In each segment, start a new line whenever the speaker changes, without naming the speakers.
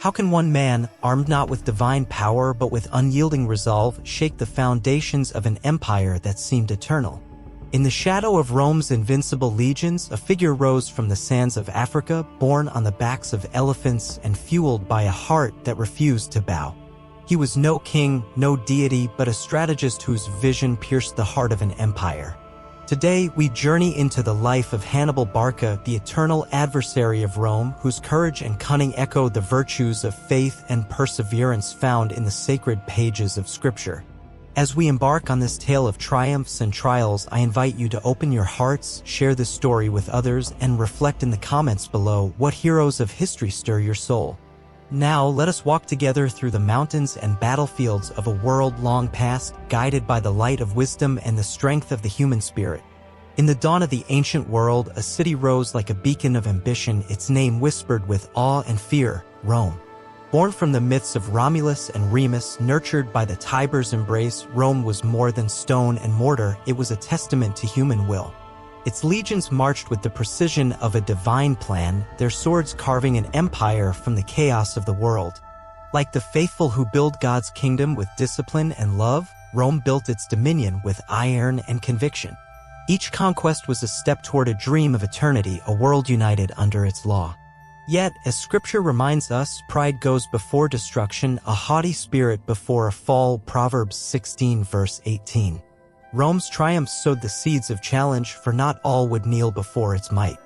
How can one man, armed not with divine power but with unyielding resolve, shake the foundations of an empire that seemed eternal? In the shadow of Rome's invincible legions, a figure rose from the sands of Africa, borne on the backs of elephants and fueled by a heart that refused to bow. He was no king, no deity, but a strategist whose vision pierced the heart of an empire. Today, we journey into the life of Hannibal Barca, the eternal adversary of Rome, whose courage and cunning echo the virtues of faith and perseverance found in the sacred pages of Scripture. As we embark on this tale of triumphs and trials, I invite you to open your hearts, share this story with others, and reflect in the comments below what heroes of history stir your soul. Now, let us walk together through the mountains and battlefields of a world long past, guided by the light of wisdom and the strength of the human spirit. In the dawn of the ancient world, a city rose like a beacon of ambition, its name whispered with awe and fear: Rome. Born from the myths of Romulus and Remus, nurtured by the Tiber's embrace, Rome was more than stone and mortar, it was a testament to human will. Its legions marched with the precision of a divine plan, their swords carving an empire from the chaos of the world. Like the faithful who build God's kingdom with discipline and love, Rome built its dominion with iron and conviction. Each conquest was a step toward a dream of eternity, a world united under its law. Yet, as Scripture reminds us, pride goes before destruction, a haughty spirit before a fall. Proverbs 16 verse 18. Rome's triumphs sowed the seeds of challenge, for not all would kneel before its might.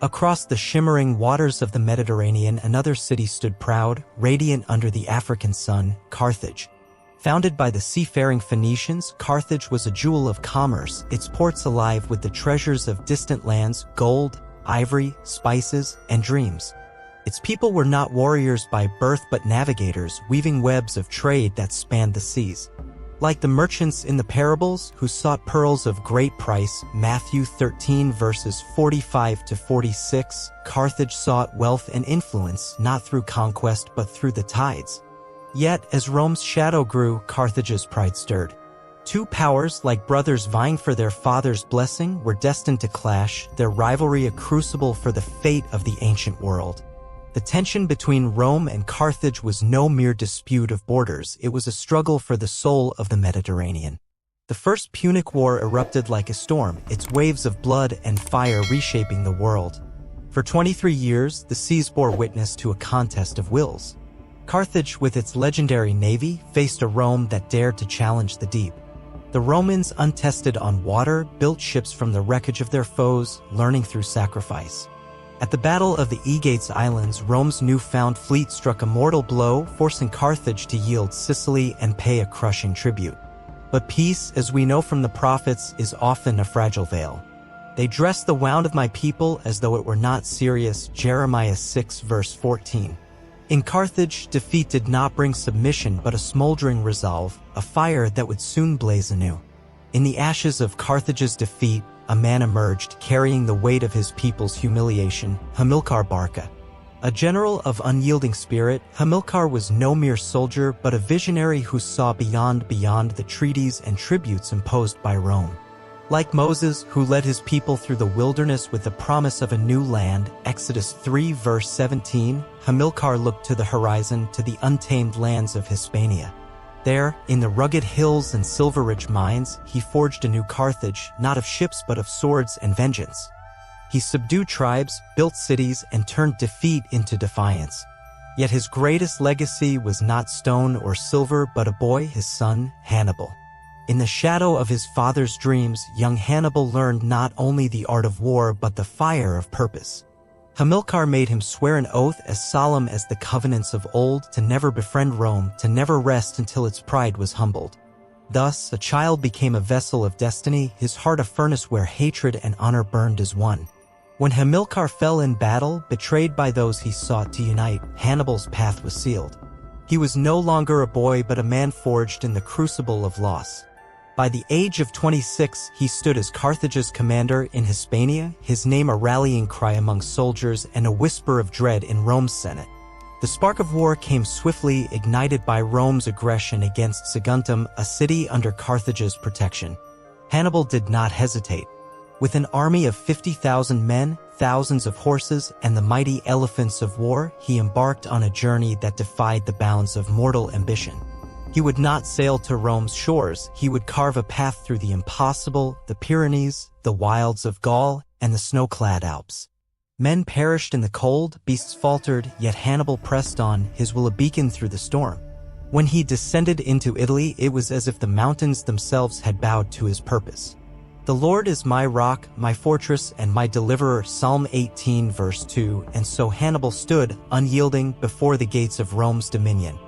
Across the shimmering waters of the Mediterranean, another city stood proud, radiant under the African sun: Carthage. Founded by the seafaring Phoenicians, Carthage was a jewel of commerce, its ports alive with the treasures of distant lands: gold, ivory, spices, and dreams. Its people were not warriors by birth but navigators, weaving webs of trade that spanned the seas. Like the merchants in the parables, who sought pearls of great price, Matthew 13 verses 45 to 46, Carthage sought wealth and influence, not through conquest but through the tides. Yet, as Rome's shadow grew, Carthage's pride stirred. Two powers, like brothers vying for their father's blessing, were destined to clash, their rivalry a crucible for the fate of the ancient world. The tension between Rome and Carthage was no mere dispute of borders, it was a struggle for the soul of the Mediterranean. The First Punic War erupted like a storm, its waves of blood and fire reshaping the world. For 23 years, the seas bore witness to a contest of wills. Carthage, with its legendary navy, faced a Rome that dared to challenge the deep. The Romans, untested on water, built ships from the wreckage of their foes, learning through sacrifice. At the Battle of the Aegates Islands, Rome's newfound fleet struck a mortal blow, forcing Carthage to yield Sicily and pay a crushing tribute. But peace, as we know from the prophets, is often a fragile veil. They dress the wound of my people as though it were not serious, Jeremiah 6 verse 14. In Carthage, defeat did not bring submission but a smoldering resolve, a fire that would soon blaze anew. In the ashes of Carthage's defeat, a man emerged, carrying the weight of his people's humiliation: Hamilcar Barca. A general of unyielding spirit, Hamilcar was no mere soldier but a visionary who saw beyond the treaties and tributes imposed by Rome. Like Moses, who led his people through the wilderness with the promise of a new land, Exodus 3 verse 17, Hamilcar looked to the horizon, to the untamed lands of Hispania. There, in the rugged hills and silver-rich mines, he forged a new Carthage, not of ships but of swords and vengeance. He subdued tribes, built cities, and turned defeat into defiance. Yet his greatest legacy was not stone or silver but a boy, his son, Hannibal. In the shadow of his father's dreams, young Hannibal learned not only the art of war but the fire of purpose. Hamilcar made him swear an oath as solemn as the covenants of old to never befriend Rome, to never rest until its pride was humbled. Thus, a child became a vessel of destiny, his heart a furnace where hatred and honor burned as one. When Hamilcar fell in battle, betrayed by those he sought to unite, Hannibal's path was sealed. He was no longer a boy but a man forged in the crucible of loss. By the age of 26, he stood as Carthage's commander in Hispania, his name a rallying cry among soldiers and a whisper of dread in Rome's Senate. The spark of war came swiftly, ignited by Rome's aggression against Saguntum, a city under Carthage's protection. Hannibal did not hesitate. With an army of 50,000 men, thousands of horses and the mighty elephants of war, he embarked on a journey that defied the bounds of mortal ambition. He would not sail to Rome's shores, he would carve a path through the impossible, the Pyrenees, the wilds of Gaul, and the snow-clad Alps. Men perished in the cold, beasts faltered, yet Hannibal pressed on, his will a beacon through the storm. When he descended into Italy, it was as if the mountains themselves had bowed to his purpose. The Lord is my rock, my fortress, and my deliverer, Psalm 18 verse 2, and so Hannibal stood, unyielding, before the gates of Rome's dominion.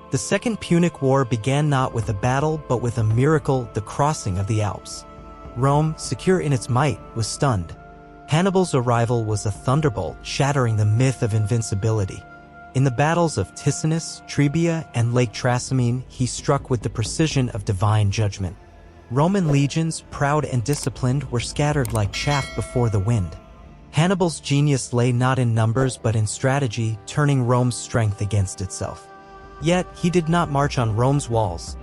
The Second Punic War began not with a battle, but with a miracle, the crossing of the Alps. Rome, secure in its might, was stunned. Hannibal's arrival was a thunderbolt, shattering the myth of invincibility. In the battles of Ticinus, Trebia, and Lake Trasimene, he struck with the precision of divine judgment. Roman legions, proud and disciplined, were scattered like chaff before the wind. Hannibal's genius lay not in numbers but in strategy, turning Rome's strength against itself. Yet, he did not march on Rome's walls.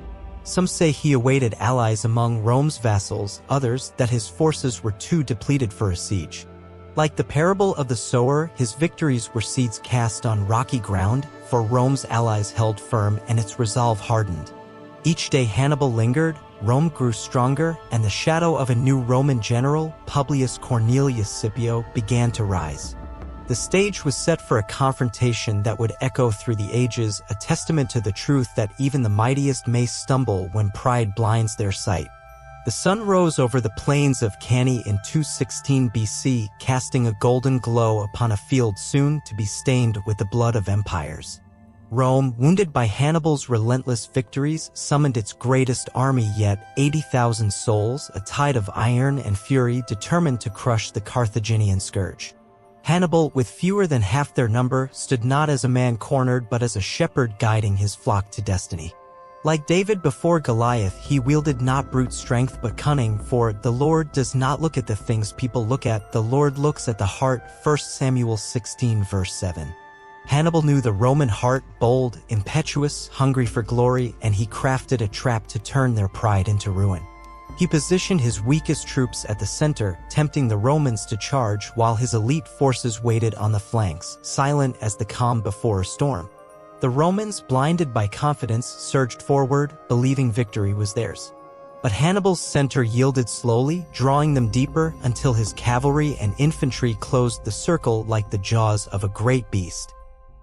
Some say he awaited allies among Rome's vassals, others that his forces were too depleted for a siege. Like the parable of the sower, his victories were seeds cast on rocky ground, for Rome's allies held firm and its resolve hardened. Each day Hannibal lingered, Rome grew stronger, and the shadow of a new Roman general, Publius Cornelius Scipio, began to rise. The stage was set for a confrontation that would echo through the ages, a testament to the truth that even the mightiest may stumble when pride blinds their sight. The sun rose over the plains of Cannae in 216 BC, casting a golden glow upon a field soon to be stained with the blood of empires. Rome, wounded by Hannibal's relentless victories, summoned its greatest army yet, 80,000 souls, a tide of iron and fury determined to crush the Carthaginian scourge. Hannibal, with fewer than half their number, stood not as a man cornered but as a shepherd guiding his flock to destiny. Like David before Goliath, he wielded not brute strength but cunning, for the Lord does not look at the things people look at, the Lord looks at the heart, 1 Samuel 16 verse 7. Hannibal knew the Roman heart, bold, impetuous, hungry for glory, and he crafted a trap to turn their pride into ruin. He positioned his weakest troops at the center, tempting the Romans to charge while his elite forces waited on the flanks, silent as the calm before a storm. The Romans, blinded by confidence, surged forward, believing victory was theirs. But Hannibal's center yielded slowly, drawing them deeper until his cavalry and infantry closed the circle like the jaws of a great beast.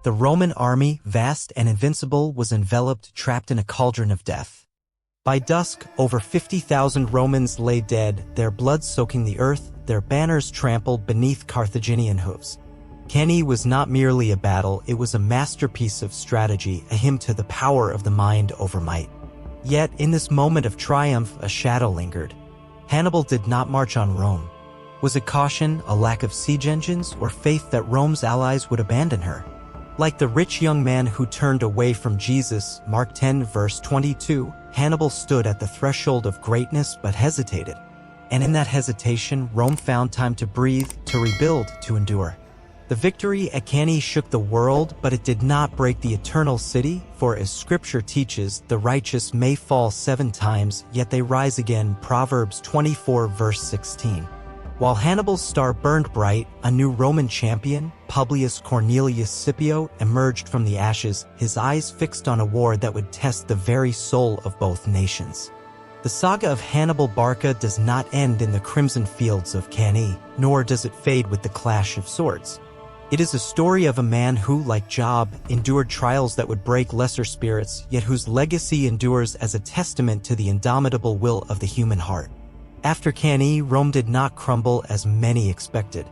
The Roman army, vast and invincible, was enveloped, trapped in a cauldron of death. By dusk, over 50,000 Romans lay dead, their blood soaking the earth, their banners trampled beneath Carthaginian hooves. Cannae was not merely a battle, it was a masterpiece of strategy, a hymn to the power of the mind over might. Yet, in this moment of triumph, a shadow lingered. Hannibal did not march on Rome. Was it caution, a lack of siege engines, or faith that Rome's allies would abandon her? Like the rich young man who turned away from Jesus, Mark 10 verse 22, Hannibal stood at the threshold of greatness but hesitated. And in that hesitation, Rome found time to breathe, to rebuild, to endure. The victory at Cannae shook the world, but it did not break the eternal city, for as Scripture teaches, the righteous may fall 7 times, yet they rise again, Proverbs 24 verse 16. While Hannibal's star burned bright, a new Roman champion, Publius Cornelius Scipio, emerged from the ashes, his eyes fixed on a war that would test the very soul of both nations. The saga of Hannibal Barca does not end in the crimson fields of Cannae, nor does it fade with the clash of swords. It is a story of a man who, like Job, endured trials that would break lesser spirits, yet whose legacy endures as a testament to the indomitable will of the human heart. After Cannae, Rome did not crumble as many expected.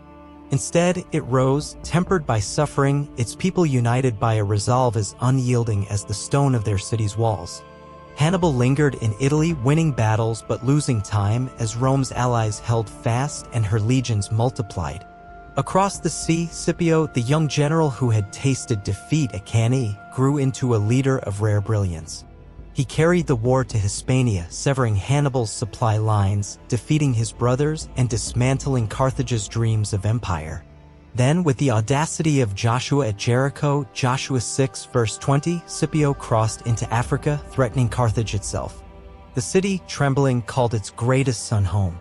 Instead, it rose, tempered by suffering, its people united by a resolve as unyielding as the stone of their city's walls. Hannibal lingered in Italy, winning battles but losing time as Rome's allies held fast and her legions multiplied. Across the sea, Scipio, the young general who had tasted defeat at Cannae, grew into a leader of rare brilliance. He carried the war to Hispania, severing Hannibal's supply lines, defeating his brothers, and dismantling Carthage's dreams of empire. Then, with the audacity of Joshua at Jericho, Joshua 6 verse 20, Scipio crossed into Africa, threatening Carthage itself. The city, trembling, called its greatest son home.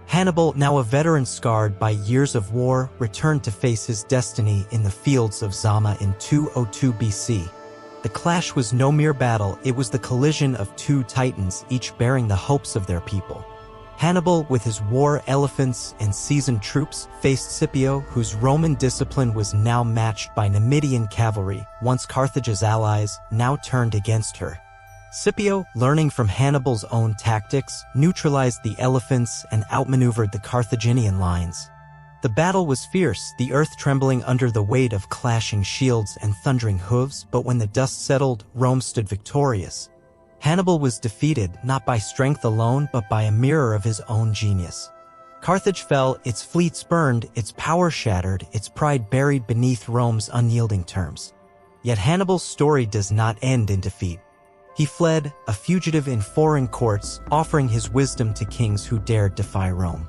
Hannibal, now a veteran scarred by years of war, returned to face his destiny in the fields of Zama in 202 BC. The clash was no mere battle, it was the collision of two titans, each bearing the hopes of their people. Hannibal, with his war elephants and seasoned troops, faced Scipio, whose Roman discipline was now matched by Numidian cavalry, once Carthage's allies, now turned against her. Scipio, learning from Hannibal's own tactics, neutralized the elephants and outmaneuvered the Carthaginian lines. The battle was fierce, the earth trembling under the weight of clashing shields and thundering hooves, but when the dust settled, Rome stood victorious. Hannibal was defeated, not by strength alone, but by a mirror of his own genius. Carthage fell, its fleets burned, its power shattered, its pride buried beneath Rome's unyielding terms. Yet Hannibal's story does not end in defeat. He fled, a fugitive in foreign courts, offering his wisdom to kings who dared defy Rome.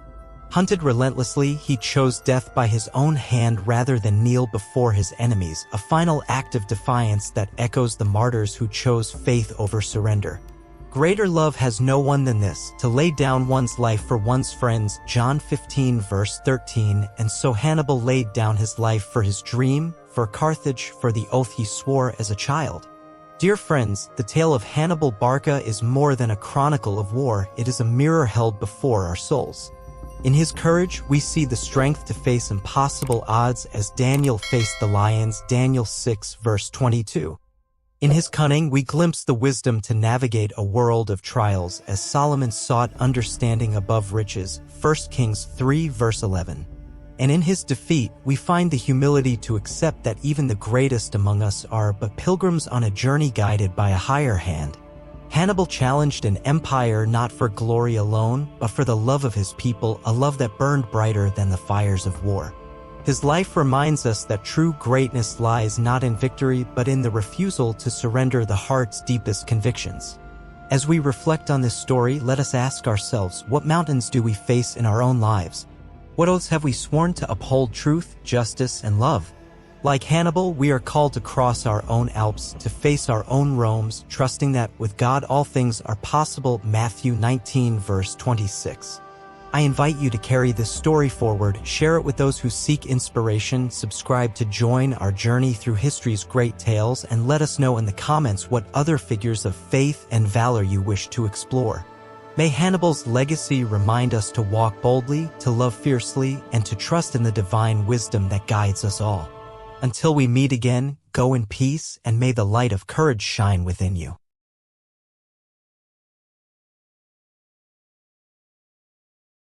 Hunted relentlessly, he chose death by his own hand rather than kneel before his enemies, a final act of defiance that echoes the martyrs who chose faith over surrender. Greater love has no one than this, to lay down one's life for one's friends, John 15 verse 13, and so Hannibal laid down his life for his dream, for Carthage, for the oath he swore as a child. Dear friends, the tale of Hannibal Barca is more than a chronicle of war, it is a mirror held before our souls. In his courage, we see the strength to face impossible odds as Daniel faced the lions, Daniel 6 verse 22. In his cunning, we glimpse the wisdom to navigate a world of trials as Solomon sought understanding above riches, 1 Kings 3 verse 11. And in his defeat, we find the humility to accept that even the greatest among us are but pilgrims on a journey guided by a higher hand. Hannibal challenged an empire not for glory alone, but for the love of his people, a love that burned brighter than the fires of war. His life reminds us that true greatness lies not in victory, but in the refusal to surrender the heart's deepest convictions. As we reflect on this story, let us ask ourselves, what mountains do we face in our own lives? What oaths have we sworn to uphold truth, justice, and love? Like Hannibal, we are called to cross our own Alps, to face our own Romes, trusting that with God all things are possible, Matthew 19 verse 26. I invite you to carry this story forward, share it with those who seek inspiration, subscribe to join our journey through history's great tales, and let us know in the comments what other figures of faith and valor you wish to explore. May Hannibal's legacy remind us to walk boldly, to love fiercely, and to trust in the divine wisdom that guides us all. Until we meet again, go in peace, and may the light of courage shine within you.